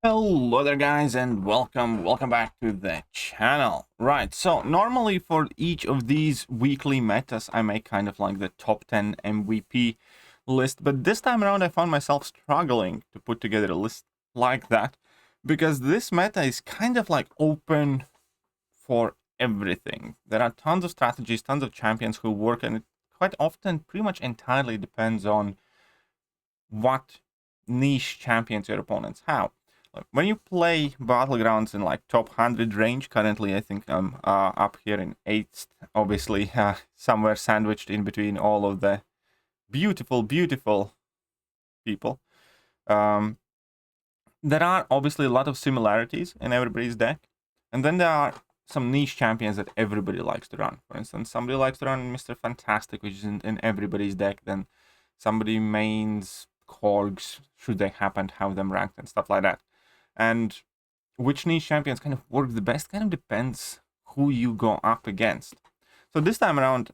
Hello there guys and welcome back to the channel. Right, so normally for each of these weekly metas I make kind of like the top 10 MVP list, but this time around I found myself struggling to put together a list like that because this meta is kind of like open for everything. There are tons of strategies, tons of champions who work, and it quite often pretty much entirely depends on what niche champions your opponents have. Like, when you play Battlegrounds in like top 100 range, currently I think I'm up here in 8th, obviously somewhere sandwiched in between all of the beautiful people. Um, there are obviously a lot of similarities in everybody's deck, and then there are some niche champions that everybody likes to run. For instance, somebody likes to run Mr. Fantastic, which isn't in everybody's deck. Then somebody mains Korgs, should they happen to have them ranked and stuff like that. And which niche champions kind of work the best kind of depends who you go up against. So this time around,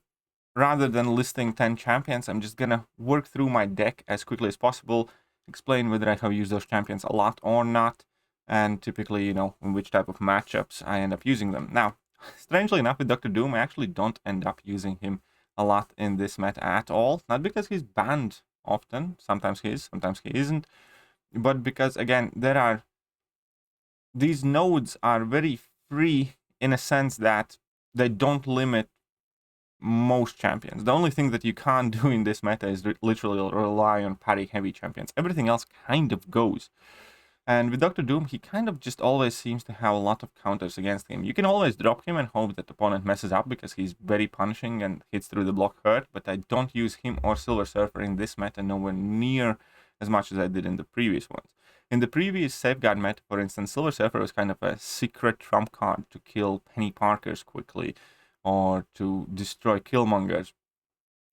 rather than listing 10 champions, I'm just gonna work through my deck as quickly as possible, explain whether I have used those champions a lot or not, and typically, in which type of matchups I end up using them. Now, strangely enough, with Dr. Doom, I actually don't end up using him a lot in this meta at all. Not because he's banned often, sometimes he is, sometimes he isn't, but because, again, these nodes are very free in a sense that they don't limit most champions. The only thing that you can't do in this meta is literally rely on parry heavy champions. Everything else kind of goes. And with Dr. Doom, he kind of just always seems to have a lot of counters against him. You can always drop him and hope that the opponent messes up because he's very punishing and hits through the block hurt, but I don't use him or Silver Surfer in this meta nowhere near as much as I did in the previous ones. In the previous Safeguard meta, for instance, Silver Surfer was kind of a secret trump card to kill Penny Parkers quickly or to destroy Killmongers.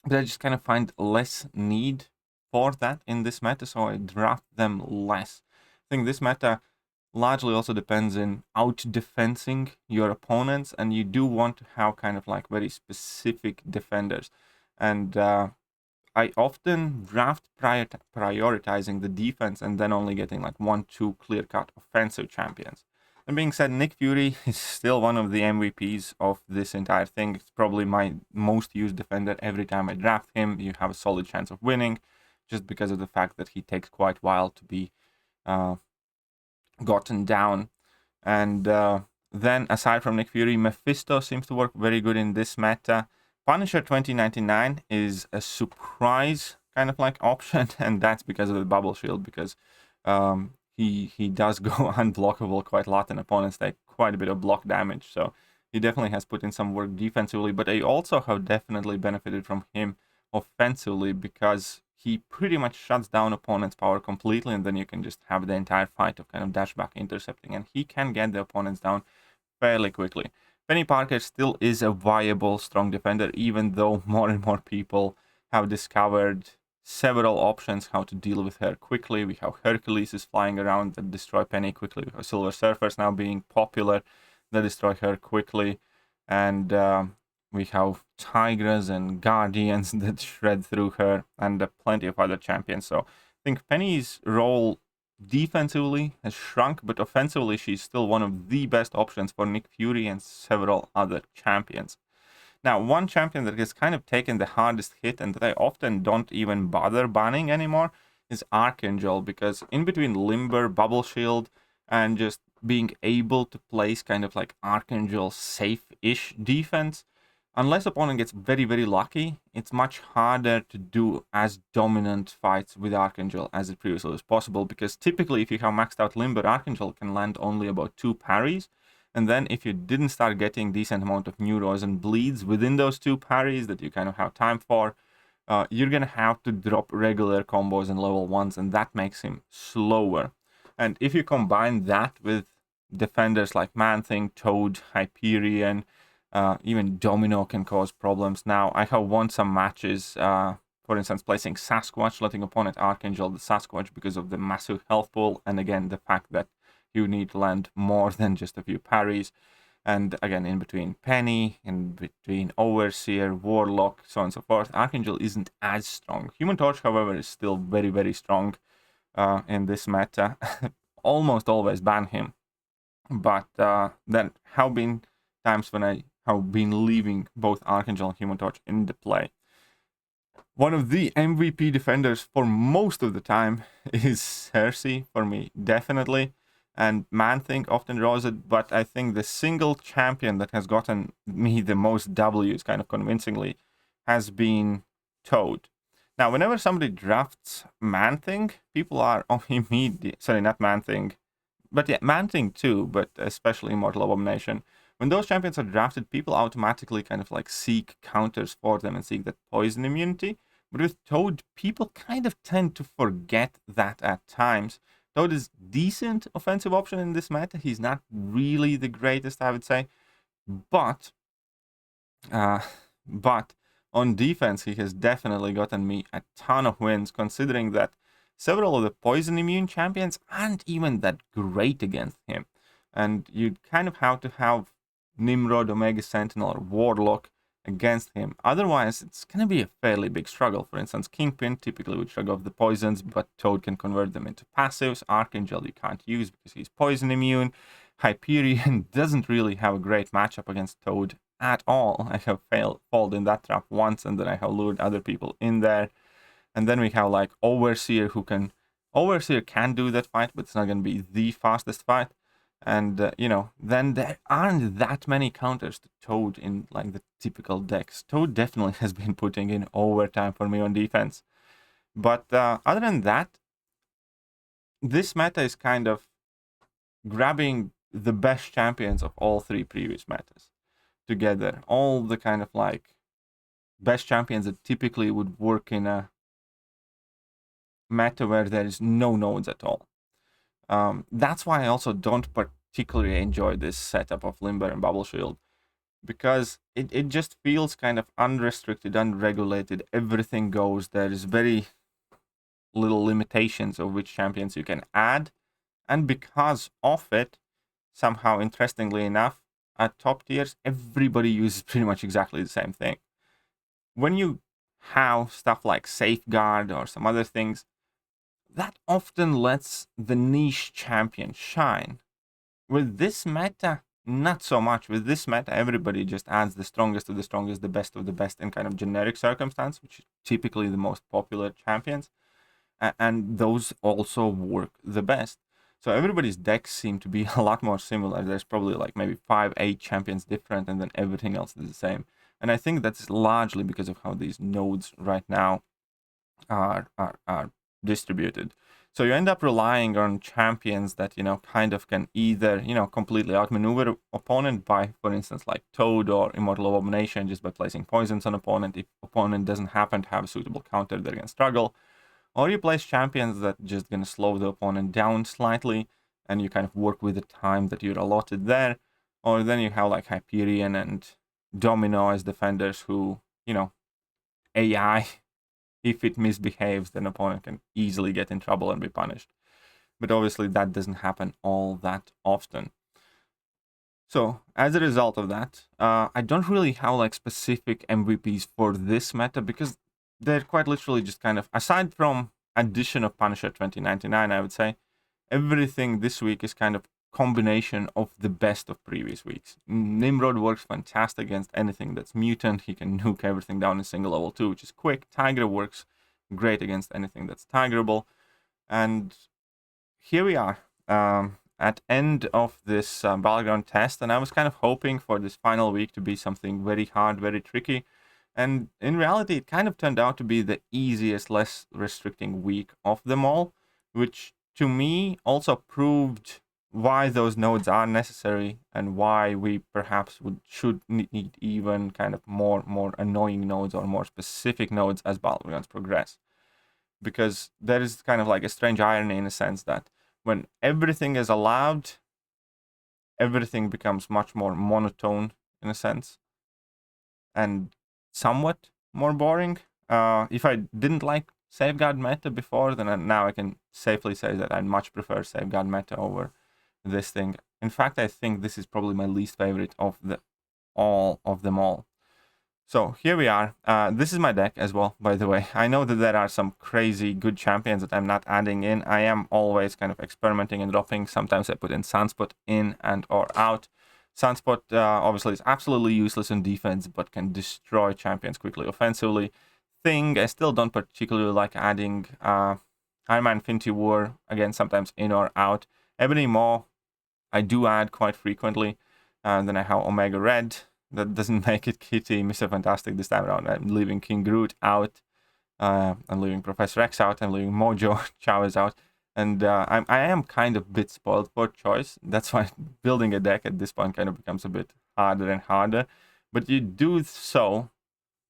But I just kind of find less need for that in this meta, so I draft them less. I think this meta largely also depends in out-defensing your opponents, and you do want to have kind of like very specific defenders. And I often draft prioritizing the defense and then only getting like 1-2 clear-cut offensive champions. That being said, Nick Fury is still one of the MVPs of this entire thing. It's probably my most used defender. Every time I draft him, you have a solid chance of winning, just because of the fact that he takes quite a while to be gotten down. And then, aside from Nick Fury, Mephisto seems to work very good in this meta. Punisher 2099 is a surprise kind of like option, and that's because of the bubble shield, because he does go unblockable quite a lot, and opponents take quite a bit of block damage. So he definitely has put in some work defensively, but I also have definitely benefited from him offensively because he pretty much shuts down opponent's power completely, and then you can just have the entire fight of kind of dash back intercepting, and he can get the opponents down fairly quickly. Penny Parker still is a viable, strong defender, even though more and more people have discovered several options how to deal with her quickly. We have Hercules is flying around that destroy Penny quickly. We have Silver Surfers now being popular that destroy her quickly. And we have Tigers and Guardians that shred through her, and plenty of other champions. So I think Penny's role defensively has shrunk, but offensively she's still one of the best options for Nick Fury and several other champions. Now, one champion that has kind of taken the hardest hit and that I often don't even bother banning anymore is Archangel, because in between Limber, Bubble Shield, and just being able to place kind of like Archangel safe-ish defense, unless opponent gets very lucky, it's much harder to do as dominant fights with Archangel as it previously was possible, because typically if you have maxed out Limber, Archangel can land only about 2 parries, and then if you didn't start getting decent amount of neuros and bleeds within those 2 parries that you kind of have time for, you're gonna have to drop regular combos and level 1s, and that makes him slower. And if you combine that with defenders like Man-Thing, Toad, Hyperion, even Domino can cause problems. Now, I have won some matches, for instance, placing Sasquatch, letting opponent Archangel the Sasquatch because of the massive health pool, and again, the fact that you need to land more than just a few parries. And again, in between Penny, in between Overseer, Warlock, so on and so forth, Archangel isn't as strong. Human Torch, however, is still very strong in this meta. almost always ban him. But there have been times when I have been leaving both Archangel and Human Torch in the play. One of the MVP defenders for most of the time is Cersei, for me, definitely. And Man-Thing often draws it, but I think the single champion that has gotten me the most W's kind of convincingly has been Toad. Now, whenever somebody drafts Man-Thing, people are immediately... Sorry, not Man-Thing. But yeah, Man-Thing too, but especially Immortal Abomination. When those champions are drafted, people automatically kind of like seek counters for them and seek that poison immunity. But with Toad, people kind of tend to forget that at times. Toad is decent offensive option in this meta. He's not really the greatest, I would say. But on defense, he has definitely gotten me a ton of wins, considering that several of the poison immune champions aren't even that great against him. And you kind of have to have Nimrod, Omega Sentinel, or Warlock against him. Otherwise, it's going to be a fairly big struggle. For instance, Kingpin typically would shrug off the poisons, but Toad can convert them into passives. Archangel you can't use because he's poison immune. Hyperion doesn't really have a great matchup against Toad at all. I have fallen in that trap once, and then I have lured other people in there. And then we have like Overseer who can... Overseer can do that fight, but it's not going to be the fastest fight. And, you know, then there aren't that many counters to Toad in, like, the typical decks. Toad definitely has been putting in overtime for me on defense. But other than that, this meta is kind of grabbing the best champions of all three previous metas together. All the kind of, like, best champions that typically would work in a meta where there is no nodes at all. That's why I also don't particularly enjoy this setup of Limber and Bubble Shield, because it just feels kind of unrestricted, unregulated. Everything goes. There is very little limitations of which champions you can add, and because of it, somehow interestingly enough, at top tiers, everybody uses pretty much exactly the same thing. When you have stuff like Safeguard or some other things, that often lets the niche champion shine. With this meta, not so much. With this meta, everybody just adds the strongest of the strongest, the best of the best in kind of generic circumstance, which is typically the most popular champions. And those also work the best. So everybody's decks seem to be a lot more similar. There's probably like maybe 5-8 champions different, and then everything else is the same. And I think that's largely because of how these nodes right now are distributed. So you end up relying on champions that, you know, kind of can either, you know, completely outmaneuver opponent by, for instance, like Toad or Immortal Abomination, just by placing poisons on opponent. If opponent doesn't happen to have a suitable counter, they're going to struggle. Or you place champions that just going to slow the opponent down slightly, and you kind of work with the time that you're allotted there. Or then you have like Hyperion and Domino as defenders who, you know, AI... If it misbehaves, then opponent can easily get in trouble and be punished. But obviously that doesn't happen all that often. So as a result of that, I don't really have like specific MVPs for this meta, because they're quite literally just kind of, aside from addition of Punisher 2099, I would say, everything this week is kind of combination of the best of previous weeks. Nimrod works fantastic against anything that's mutant. He can nuke everything down in single level 2, which is quick. Tiger works great against anything that's tigerable. And here we are at end of this Battleground test, and I was kind of hoping for this final week to be something very hard, very tricky. And in reality, it kind of turned out to be the easiest, less restricting week of them all, which to me also proved why those nodes are necessary, and why we perhaps should need even kind of more annoying nodes or more specific nodes as Battlegrounds progress. Because there is kind of like a strange irony in a sense that when everything is allowed, everything becomes much more monotone in a sense, and somewhat more boring. If I didn't like Safeguard meta before, then now I can safely say that I much prefer Safeguard meta over this thing. In fact, I think this is probably my least favorite of them all. So here we are. This is my deck as well, by the way. I know that there are some crazy good champions that I'm not adding in. I am always kind of experimenting and dropping. Sometimes I put in Sunspot in and or out. Sunspot obviously is absolutely useless in defense, but can destroy champions quickly offensively. Thing, I still don't particularly like adding Iron Man Infinity War, again, sometimes in or out. Ebony Maw, I do add quite frequently. Then I have Omega Red. That doesn't make it Kitty, Mr. Fantastic this time around. I'm leaving King Groot out. I'm leaving Professor X out. I'm leaving Mojo Chavez out. And I am kind of a bit spoiled for choice. That's why building a deck at this point kind of becomes a bit harder and harder. But you do so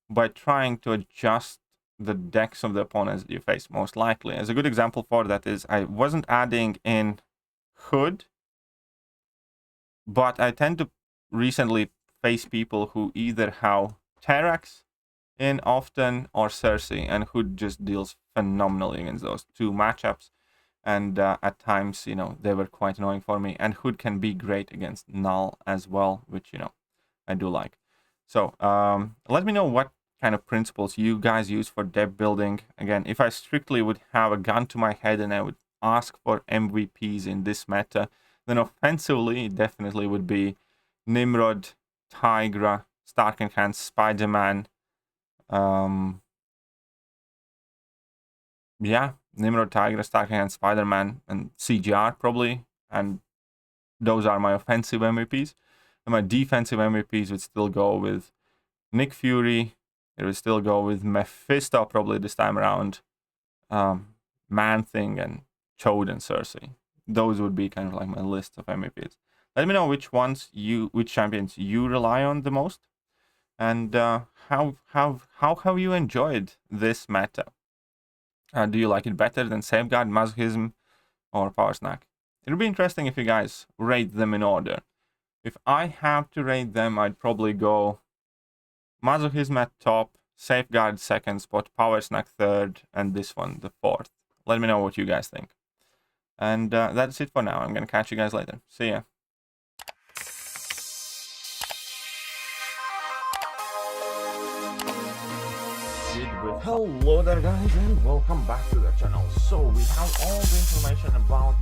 by trying to adjust the decks of the opponents that you face, most likely. As a good example for that is I wasn't adding in Hood, but I tend to recently face people who either have Terrax in often or Cersei, and Hood just deals phenomenally against those two matchups. And at times, you know, they were quite annoying for me. And Hood can be great against Null as well, which, you know, I do like. So let me know what kind of principles you guys use for deck building. Again, if I strictly would have a gun to my head and I would ask for MVPs in this meta, then offensively, it definitely would be Nimrod, Tigra, Stark Enhanced, Spider-Man. Yeah, Nimrod, Tigra, Stark Enhanced, Spider-Man, and CGR probably. And those are my offensive MVPs. And my defensive MVPs would still go with Nick Fury. It would still go with Mephisto probably this time around. Man-Thing and Chode and Cersei. Those would be kind of like my list of MVPs. Let me know which champions you rely on the most, and how have you enjoyed this meta? Do you like it better than Safeguard, Masochism, or Power Snack? It would be interesting if you guys rate them in order. If I have to rate them, I'd probably go Masochism at top, Safeguard second spot, Power Snack third, and this one the fourth. Let me know what you guys think. And that's it for now. I'm going to catch you guys later. See ya. Hello there guys and welcome back to the channel. So we have all the information about the